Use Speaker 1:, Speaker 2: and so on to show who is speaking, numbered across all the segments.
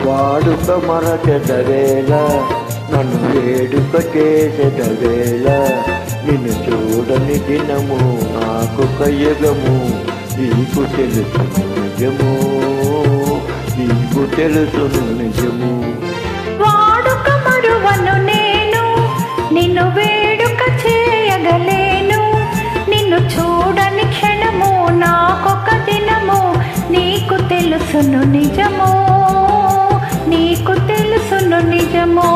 Speaker 1: వాడుక మరచెదవేళ నన్ను వేడుక చేసేదవేళ నిన్ను చూడని దినము నాకొక యుగము నీకు తెలుసును నిజము నీకు తెలుసును నిజము.
Speaker 2: వాడుక మరువను నేను నిన్ను వేడుక చేయగలేను నిన్ను చూడని క్షణము నాకొక దినము నీకు తెలుసును నిజము నీకు తెలుసును నిజము.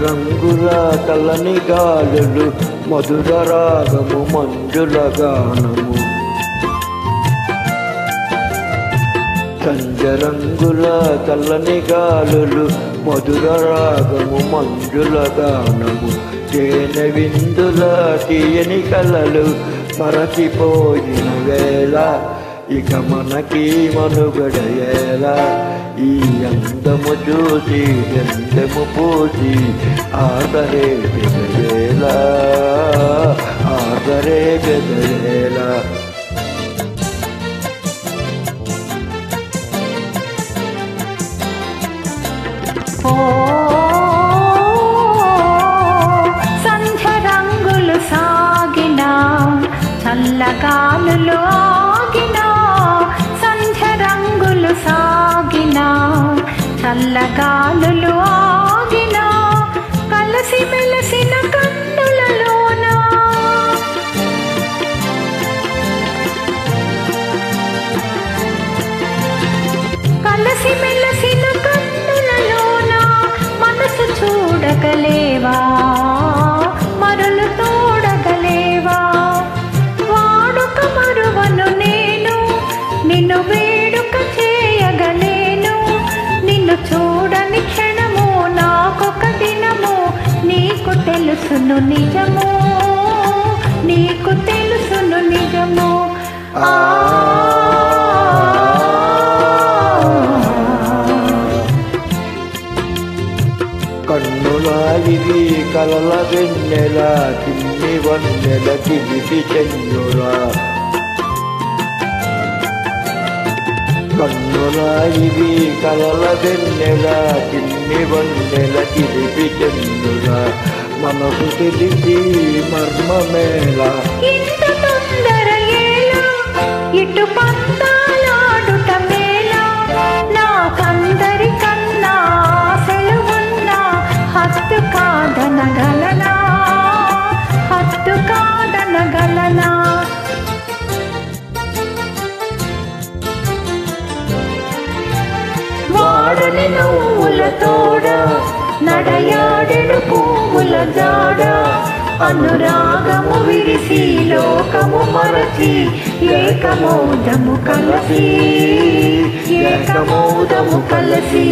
Speaker 1: రంగుల కలని గాలులు మధుర రాగము మంజుల గానము సంజరంగుల కలని గాలులు మధుర రాగము మంజుల గానము తేనె విందుల తీయని కలలు మరచిపోయిన వేళ ఇక మనకి మనుగడయేలా ఈ అందము చూసి గంధము పూసి ఆదరే బెదరేలా ఆదరే బెదరేలా.
Speaker 2: సంధ్య రంగులు సాగిన చల్లగాలులు ఆగిన సంధ్య రంగులు సాగిన చల్లగాలులు ఆగిన కలసి మెలసిన కన్నులలోన కలసి మెలసిన కన్నులలోన మనసు చూడగలేవా మరులు తోడగలేవా. వాడుక మరువను నేను నిన్ను వేడుక చేయగలేను నిన్ను చూడని క్షణము నాకొక దినము నీకు తెలుసును నిజము నీకు తెలుసును నిజము.
Speaker 1: కన్నులాగివి కలల వెన్నెల చిన్ని వన్నెల చిలిపి చెన్నురా కన్నులాగివి కలల వెన్నెల చిన్ని వన్నెల చిలిపి చెన్నురా మనసు తెలిసి మర్మమేళ
Speaker 2: ఇంత తొందర ఏలా ఇటు పంతాలాడుట మేళ నాకందరికన్నా సెలవున్నా హత్తు కాదనగలనా హత్తు కాదనగలనా. వాడని నవ్వుల తోడ నడయాడెడు పువ్వుల జాడ అనురాగము విరిసి లోకము మరచి ఏకమౌదము కలసి ఏకమౌదము కలసి